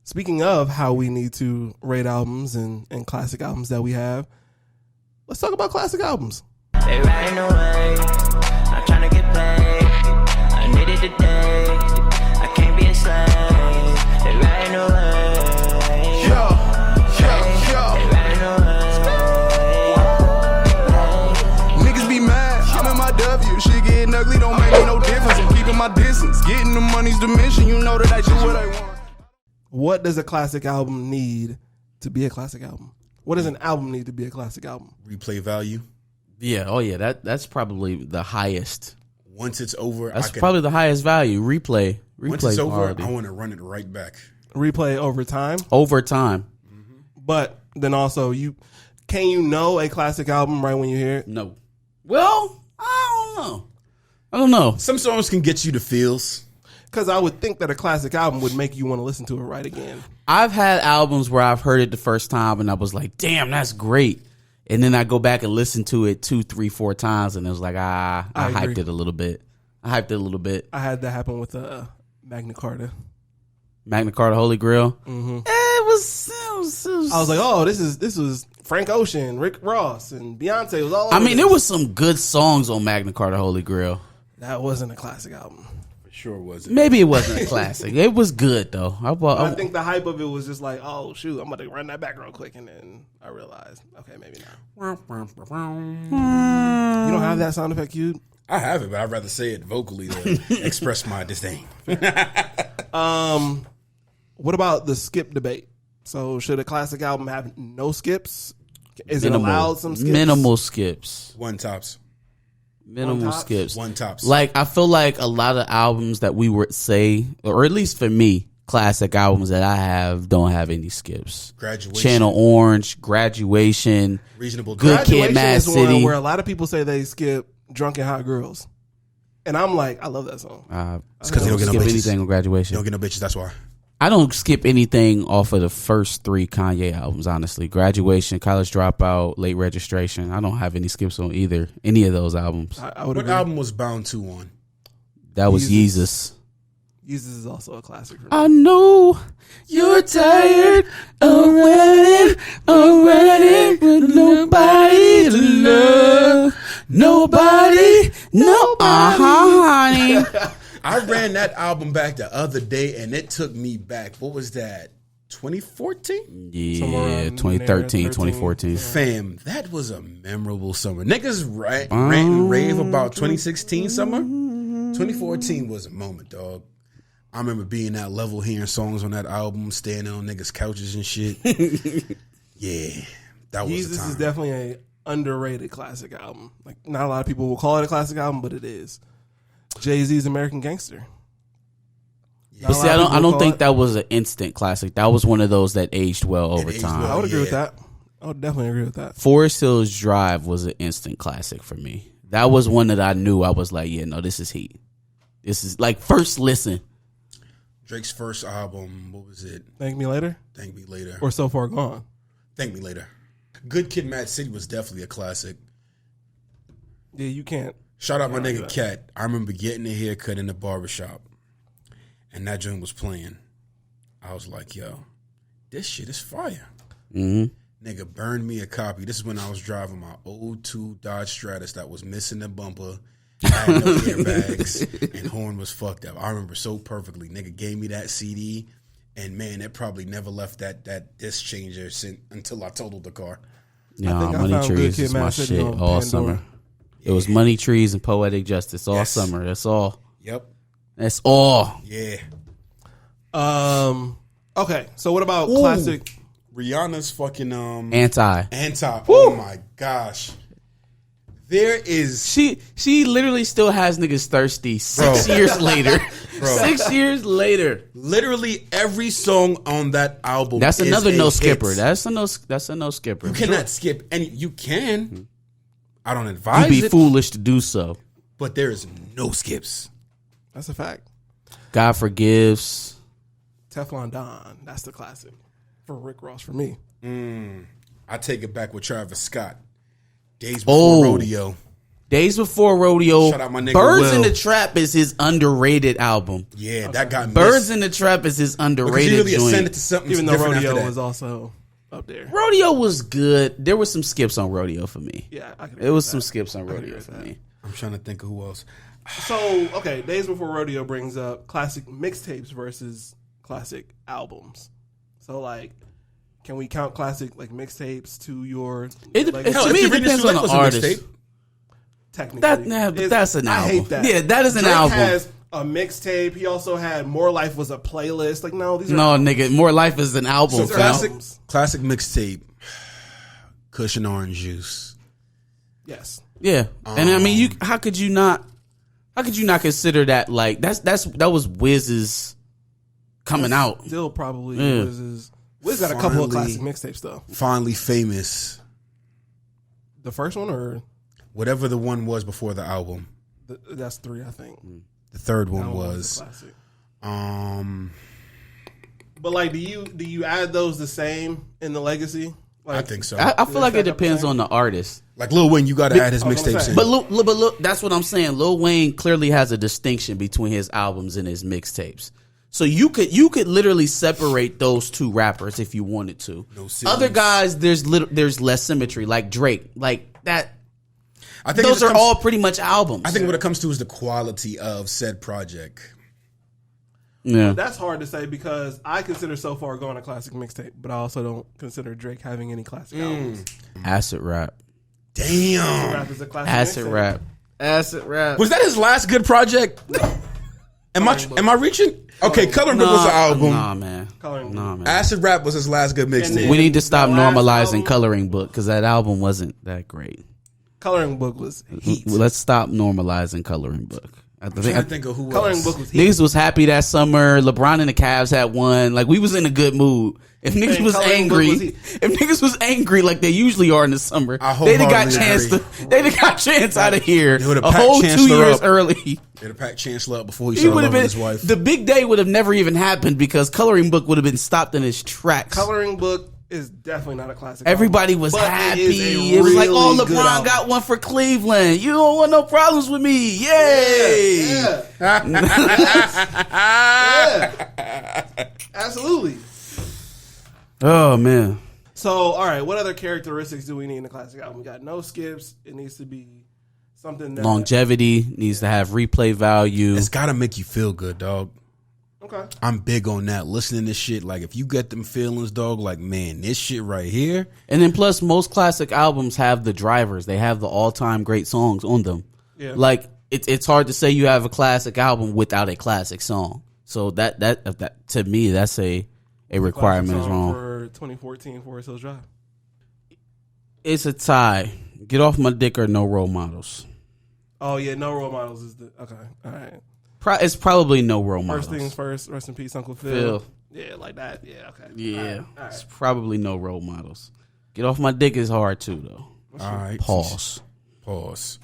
Speaking of how we need to rate albums and classic albums that we have, let's talk about classic albums. They riding away, not trying to get paid. I need it today, I can't be a slave. They riding away. Yo. They riding away. Niggas be mad, I'm in my W. Shit getting ugly, don't make me no difference. I'm keeping my distance. Getting the money's the mission, you know that I do what I want. What does a classic album need to be a classic album? What does an album need to be a classic album? Replay value. Yeah, oh yeah, that's probably the highest. Once it's over, That's probably the highest value. Replay once it's over, quality. I want to run it right back. Replay over time. Over time. But then also, can you know a classic album right when you hear it? No. Well, I don't know. Some songs can get you the feels. Because I would think that a classic album would make you want to listen to it right again. I've had albums where I've heard it the first time and I was like, damn, that's great. And then I go back and listen to it 2, 3, 4 times and it was like, I hyped it a little bit. I had that happen with Magna Carta. Magna Carta Holy Grail. Mm-hmm. It was I was like, oh, this was Frank Ocean, Rick Ross, and Beyonce was all over I mean, this. there was some good songs on Magna Carta Holy Grail. That wasn't a classic album. Sure wasn't. Maybe it wasn't a classic. It was good though. I think the hype of it was just like, oh shoot, I'm about to run that back real quick, and then I realized, okay, maybe not. You don't have that sound effect, cued? I have it, but I'd rather say it vocally to express my disdain. What about the skip debate? So should a classic album have no skips? Is Minimal. it allowed some skips? Minimal skips. One tops. Minimal tops? skips. One tops. Like, I feel like a lot of albums that we would say, or at least for me, classic albums that I have don't have any skips. Graduation. Channel Orange, Graduation, Reasonable Good Doubt. Kid, Graduation Mad is one City. where a lot of people say they skip Drunken Hot Girls. And I'm like, I love that song. It's because they don't get no skip bitches. anything on They Graduation. don't get no bitches, that's why. I don't skip anything off of the first 3 Kanye albums, honestly. Graduation, College Dropout, Late Registration. I don't have any skips on any of those albums. I would What agree. album was Bound 2 on? That was Yeezus. Yeezus. Yeezus is also a classic for me. I know you're tired of running with nobody to love. Nobody, honey. I ran that album back the other day, and it took me back. What was that? 2014? Somewhere Yeah, around 2013, there, 2014. Fam, that was a memorable summer. Niggas rant and rave about 2016 summer. 2014 was a moment, dog. I remember being that level, hearing songs on that album, standing on niggas' couches and shit. Yeah, that was the Yeezus time. is definitely an underrated classic album. Like, not a lot of people will call it a classic album, but it is. Jay-Z's American Gangster. Not But a see, lot of I people don't call think it. that was an instant classic. That was one of those that aged well over aged time. well. I would agree with Yeah. that. I would definitely agree with that. Forest Hills Drive was an instant classic for me. That was one that I knew I was like, yeah, no, this is heat. This is like first listen. Drake's first album, what was it? Thank Me Later? Thank Me Later. Or So Far Gone? Thank Me Later. Good Kid, Mad City was definitely a classic. Yeah, you can't. Shout out my Yeah, nigga yeah. Cat. I remember getting a haircut in the barbershop, and that joint was playing. I was like, yo, this shit is fire. Nigga burned me a copy. This is when I was driving my old 2 Dodge Stratus that was missing the bumper, had no airbags, and horn was fucked up. I remember so perfectly. Nigga gave me that CD, and man, it probably never left that disc changer until I totaled the car. Yeah, think I Money found Good Trees Kid, is Mad my City shit on all Pandora. summer. It was Money Trees and Poetic Justice all Yes. summer. That's all. Yep. That's all. Yeah. Okay, so what about classic? Rihanna's fucking Anti. Oh my gosh. There is She literally still has niggas thirsty 6 years later. 6 years later. literally every song on that album. That's is another a no hit. skipper. That's a no skipper. You cannot skip any. You can. I don't You'd advise be it, foolish to do so. but there is no skips. That's a fact. God forgives. Teflon Don. That's the classic for Rick Ross for me. I take it back with Travis Scott. Days Before Rodeo. Days Before Rodeo. Shout out my nigga Birds in Will. the Trap is his underrated album. Yeah, that got Birds missed. in the Trap is his Because underrated he really joint. ascended to something Even though different after Rodeo that. was also up there. Rodeo was good. There was some skips on Rodeo for me. Yeah, I can It was agree some with skips on agree Rodeo with for that. me. I'm trying to think of who else. that. So, okay, Days Before Rodeo brings up classic mixtapes versus classic albums. So, like, can we count classic like mixtapes to your? It, like, to Hell, me, If it You Read This depends Too on Late the was a artist. mixtape. technically, But that's an I album. hate that. Yeah, that is an Drake album. Has a mixtape. He also had More Life was a playlist. Like, no, these are No, nigga, More Life is an album. So fam. Classic mixtape. Cushion Orange Juice. Yes. Yeah, and I mean, how could you not consider that like that was Wiz's coming out? Still probably Yeah. Wiz got a couple of Finally. classic mixtapes though. Finally Famous. The first one or Whatever the one was before the album. that's 3, I think. The third That one one was. a classic. But But like, do you add those the same in the legacy? Like, I think so. I feel like it stack up the depends same? on the artist. Like Lil Wayne, you got to add his I was gonna mixtapes say. in. But look, that's what I'm saying. Lil Wayne clearly has a distinction between his albums and his mixtapes. So you could literally separate those two rappers if you wanted to. No Other cities. guys, there's less symmetry, like Drake, like that. I think Those it are comes- all pretty much albums. I think what it comes to is the quality of said project. yeah. That's hard to say because I consider So Far Gone a classic mixtape, but I also don't consider Drake having any classic albums. Acid rap, Damn. Rap is a classic acid mixtape. rap, acid rap. Was that his last good project? Am I reaching? Okay, Coloring Book was an album. Nah, man. Coloring Book. Nah, man. Acid Rap was his last good And mixtape. then- We need to stop The last normalizing album- Coloring Book because that album wasn't that great. Coloring Book was heat. Let's stop normalizing Coloring Book. I I'm trying to think think of who Coloring else. Book was heat. niggas was happy that summer. LeBron and the Cavs had won. Like we was in a good mood. If niggas And was Coloring Book angry, was heat. if niggas was angry like they usually are in the summer, I they'd have got wholeheartedly chance agree. to. They'd have got chance out of here They would've a packed whole 2 Chancellor years up. early. They'd have packed Chancellor up before he He started would have loving been his wife. the big day would have never even happened because Coloring Book would have been stopped in its tracks. Coloring Book is definitely not a classic. Everybody album, was but happy. It, is a It was like, really oh, good LeBron album. got one for Cleveland. You don't want no problems with me. Yay! Yeah. Yeah. Absolutely. Oh man. So, all right, what other characteristics do we need in a classic album? We got no skips. It needs to be something that Longevity needs to have replay value. It's got to make you feel good, dog. Okay. I'm big on that. Listening to shit, like if you get them feelings, dog, like man, this shit right here. And then plus most classic albums have the drivers. They have the all-time great songs on them. Yeah. Like it's hard to say you have a classic album without a classic song. So that to me that's a requirement is Song wrong. for 2014 Forest Hills Drive. It's a tie. Get off my dick or no role models. Oh yeah, no role models is the okay. All right. It's probably no role models. First things first. Rest in peace, Uncle Phil. Phil. Yeah, like that. Yeah. Okay. Yeah, All right. All it's right. probably no role models. Get off my dick is hard too though. All right, Pause. Pause.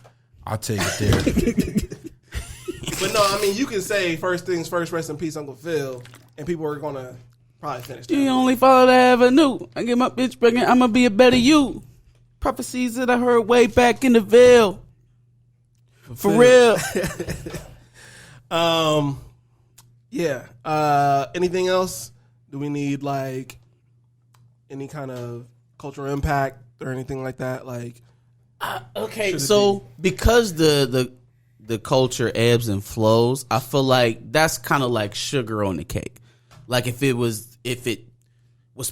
I'll take it there. But no, I mean you can say first things first. Rest in peace, Uncle Phil, and people are gonna probably finish that. You only follow the avenue. I get my bitch pregnant. I'ma be a better you. Prophecies that I heard way back in the veil. For real. Yeah. Anything else? Do we need like any kind of cultural impact or anything like that? Like, Okay, so because the culture ebbs and flows, I feel like that's kind of like sugar on the cake. Like if it was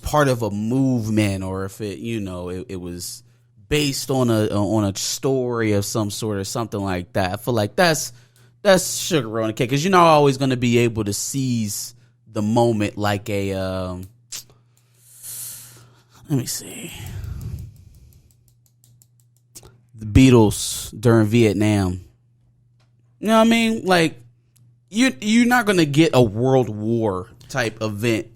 part of a movement or if it was based on a story of some sort or something like that. I feel like that's sugar on the cake because you're not always going to be able to seize the moment like a let me see. The Beatles during Vietnam. You know what I mean? Like you're not going to get a world war type event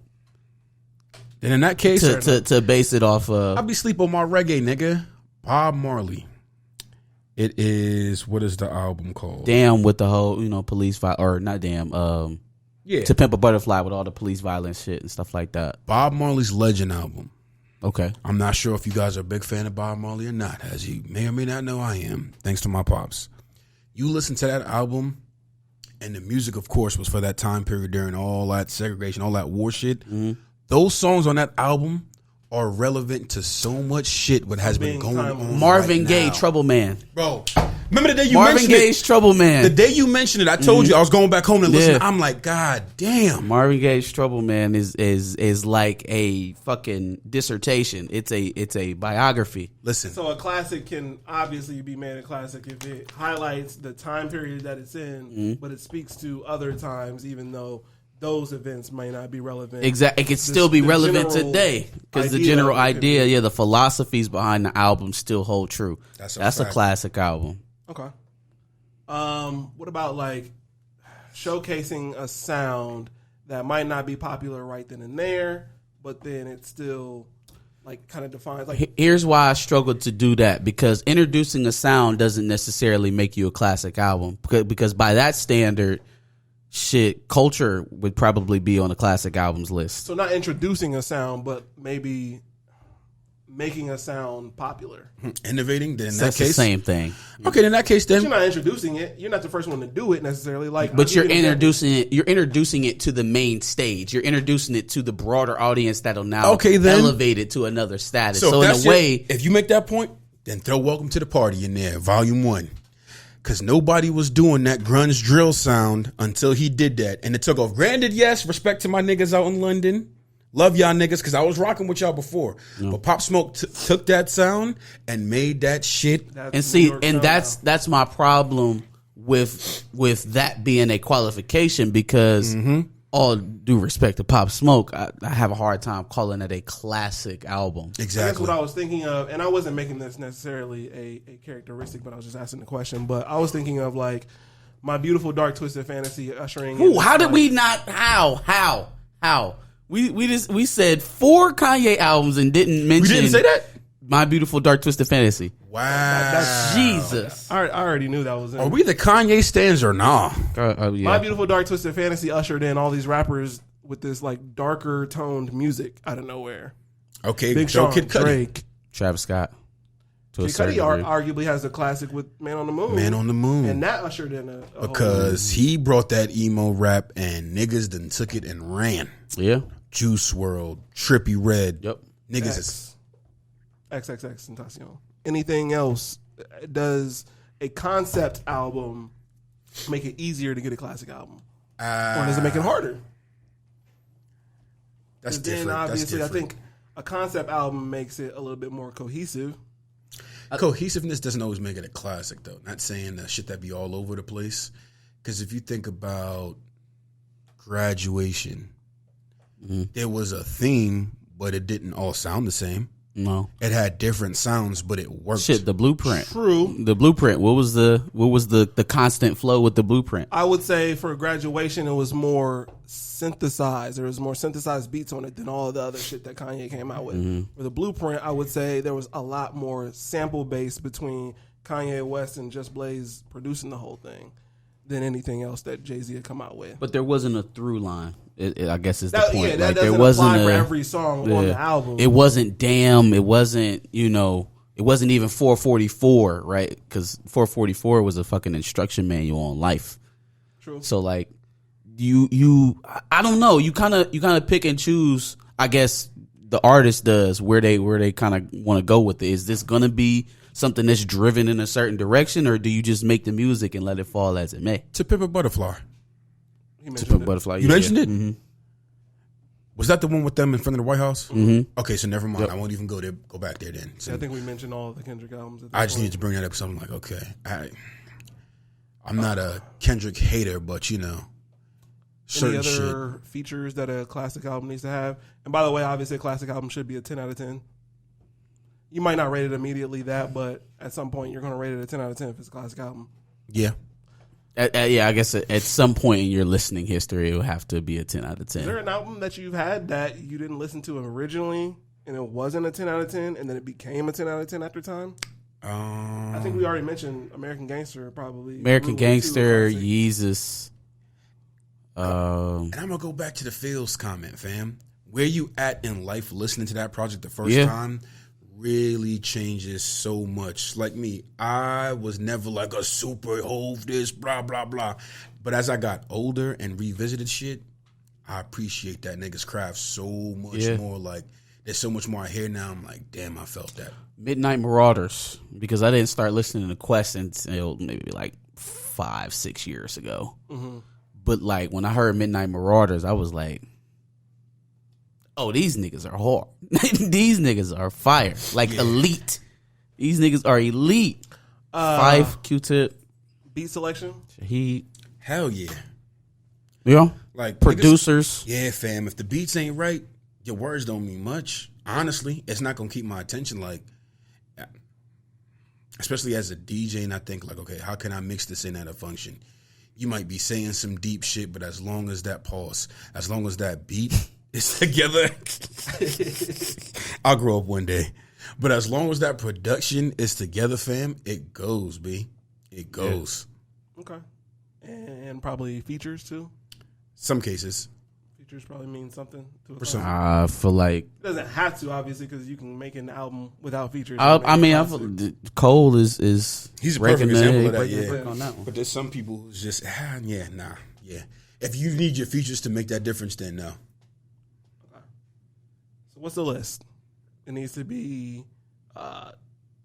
Then in that case, to base it off of. I'll be sleep on my reggae, nigga. Bob Marley. It is, what is the album called? Damn with the whole, police or not damn, Yeah. To Pimp a Butterfly with all the police violence shit and stuff like that. Bob Marley's Legend album. Okay. I'm not sure if you guys are a big fan of Bob Marley or not, as you may or may not know I am, thanks to my pops. You listen to that album, and the music, of course, was for that time period during all that segregation, all that war shit. Those songs on that album are relevant to so much shit what has been going on. Marvin right Gaye, now. Trouble Man. Bro, remember the day you Marvin mentioned Gaye's it? Trouble Man. The day you mentioned it, I told you I was going back home and listening. Yeah. I'm like, God damn. Marvin Gaye's Trouble Man is like a fucking dissertation. It's a biography. Listen, So a classic can obviously be made a classic if it highlights the time period that it's in, but it speaks to other times, even though those events may not be relevant. Exactly, it could still be the relevant general today because the idea general of it could idea, be- the philosophies behind the album still hold true. That's That's a a fact. classic album. Okay. What about like showcasing a sound that might not be popular right then and there, but then it still like kind of defines like Here's why I struggled to do that, because introducing a sound doesn't necessarily make you a classic album, because by that standard, shit, Culture would probably be on the classic albums list. so not introducing a sound, but maybe making a sound popular. innovating, then in that That's the case. same thing. Okay, in that case, You're then. not introducing it. You're not the first one to do it necessarily. Like, But I'll you're give you an example. introducing it. You're introducing it to the main stage. You're introducing it to the broader audience that'll now Okay, then. elevate it to another status. So, So if in that's a way, if you make that point, then throw Welcome to the Party in there, Volume 1. Because nobody was doing that grunge drill sound until he did that. And it took off. Granted, yes, respect to my niggas out in London. Love y'all niggas because I was rocking with y'all before. But Pop Smoke took that sound and made that shit. That's and New see, York and sound that's my problem with that being a qualification, because all due respect to Pop Smoke, I have a hard time calling it a classic album. That's Exactly. what I was thinking of, and I wasn't making this necessarily a characteristic, but I was just asking the question. But I was thinking of like My Beautiful Dark Twisted Fantasy ushering. Ooh, in how did like- we not? How? We said 4 Kanye albums and didn't mention. We didn't say that? My Beautiful Dark Twisted Fantasy. Wow. Jesus. I already knew that was in. Are we the Kanye stands or nah? Yeah. My Beautiful Dark Twisted Fantasy ushered in all these rappers with this like darker toned music out of nowhere. Okay, Big Joe Sean, Kid Cudi. Drake. Travis Scott. To a Kid certain Cudi degree. arguably has a classic with Man on the Moon. Man on the Moon. And that ushered in a whole- Because he brought that emo rap and niggas then took it and ran. Yeah. Juice WRLD, Trippie Redd. Yep. Niggas is XXX Tentacion. Anything else? Does a concept album make it easier to get a classic album, or does it make it harder? that's 'Cause then different. That's obviously, different. I think a concept album makes it a little bit more cohesive. Cohesiveness doesn't always make it a classic, though. Not saying that shit that be all over the place. Because if you think about Graduation, there was a theme, but it didn't all sound the same. No. It had different sounds, but it worked. Shit, the Blueprint. True. The Blueprint. What was the constant flow with the Blueprint? I would say for Graduation, it was more synthesized. There was more synthesized beats on it than all of the other shit that Kanye came out with. For the Blueprint, I would say there was a lot more sample based between Kanye West and Just Blaze producing the whole thing than anything else that Jay-Z had come out with. But there wasn't a through line. I guess is the That, point. yeah, that Like, doesn't there wasn't apply for a, every song on the album. It wasn't damn. It wasn't, it wasn't even 444, right? Because 444 was a fucking instruction manual on life. True. So like, I don't know. You kind of pick and choose. I guess the artist does where they kind of want to go with it. Is this gonna be something that's driven in a certain direction, or do you just make the music and let it fall as it may? To Pimp a Butterfly. He mentioned it. Butterfly. You mentioned it? Mm-hmm. Was that the one with them in front of the White House? Mm-hmm. Okay, so never mind. I won't even go there. Go back there then. So I think we mentioned all of the Kendrick albums. At this I just point. need to bring that up because I'm like, okay, I'm not a Kendrick hater, but Any certain other shit. features that a classic album needs to have? And by the way, obviously, a classic album should be a 10 out of 10. You might not rate it immediately that, but at some point, you're going to rate it a 10 out of 10 if it's a classic album. Yeah. Yeah, I guess at some point in your listening history, it will have to be a 10 out of 10. Is there an album that you've had that you didn't listen to originally and it wasn't a 10 out of 10 and then it became a 10 out of 10 after time? I think we already mentioned American Gangster probably. American Blue One, too, Gangster, classic. Yeezus. And I'm going to go back to the Fields comment, fam. where you at in life listening to that project the first Yeah. time really changes so much. Like me, I was never like a super hove this, blah, blah, blah. But as I got older and revisited shit, I appreciate that nigga's craft so much more. Like, there's so much more I hear now. I'm like, damn, I felt that. Midnight Marauders, because I didn't start listening to Quest until maybe like 5-6 years ago. But like when I heard Midnight Marauders, I was like, oh, these niggas are hard. These niggas are fire. Like elite. These niggas are elite. Five, Q-Tip, Beat selection. Shaheed. Hell yeah. You know? Like Producers. niggas, yeah, fam. If the beats ain't right, your words don't mean much. Honestly, it's not gonna keep my attention. Like, especially as a DJ, and I think like, okay, how can I mix this in at a function? You might be saying some deep shit, but as long as that pause, as long as that beat is together, I'll grow up one day. But as long as that production is together, fam, it goes, B. It goes. Okay. And probably features too. Some cases. Features probably mean something to For a some. song. I feel like It doesn't have to, obviously, because you can make an album without features. I mean, Cole is He's a breaking perfect example of that, breaking yeah. the brick on that one. But there's some people who's just, yeah. If you need your features to make that difference, then no. So what's the list? It needs to be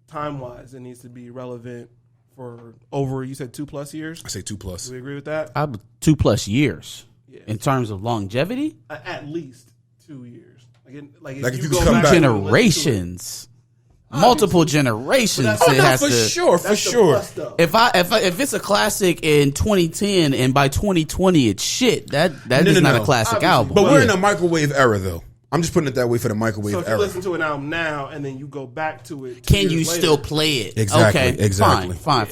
time-wise. It needs to be relevant for over, you said 2+ years? I say 2+. Do we agree with that? 2+ years Yeah. in terms of longevity. At least 2 years. Like if you could go come back back- and listen to it, Generations, multiple generations. But that's- It has for to. sure, for that's the sure. plus, though. If it's a classic in 2010 and by 2020 it's shit, that is not a classic Obviously. album. But we're in a microwave era, though. I'm just putting it that way for the microwave So if you era. listen to an album now and then you go back to it, 2 Can years you later, still play it? Exactly, Okay, exactly. Fine.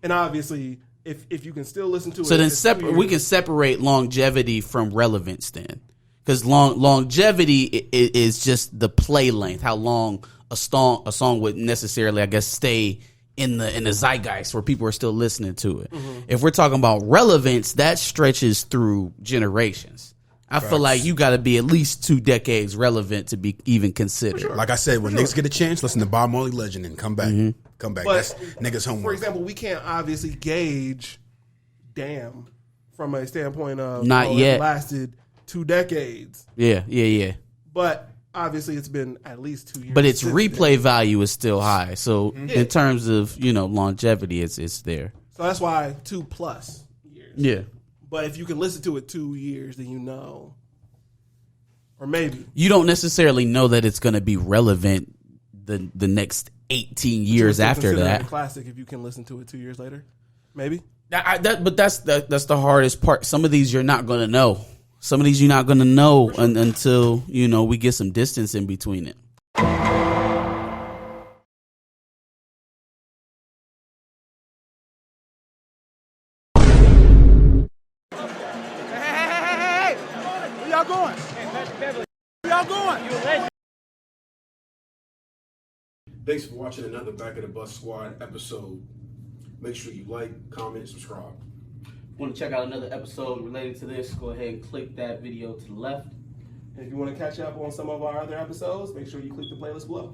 And obviously, if you can still listen to it, So then it's 2 we can years. separate longevity from relevance then. Because longevity is just the play length, how long a song would necessarily, I guess, stay in the zeitgeist where people are still listening to it. If we're talking about relevance, that stretches through generations. I feel like you got to be at least 2 decades relevant to be even considered. Like I said, when niggas get a chance, listen to Bob Marley Legend and come back. Mm-hmm. Come back. But, That's niggas' For homework. example, we can't obviously gauge Damn from a standpoint of Not it yet. lasted 2 decades, Yeah. but obviously it's been at least 2 years. But its since replay then. value is still high. So in terms of, longevity, it's there. So that's why 2+ years. Yeah. But if you can listen to it 2 years, then you know, or maybe You don't necessarily know that it's going to be relevant the next 18 years Still after consider it that. a classic if you can listen to it 2 years later, maybe. But that's the hardest part. Some of these you're not going to know. Some of these you're not going to know until we get some distance in between it. Thanks for watching another Back of the Bus Squad episode. Make sure you like, comment, subscribe. Want to check out another episode related to this? Go ahead and click that video to the left. And if you want to catch up on some of our other episodes, make sure you click the playlist below.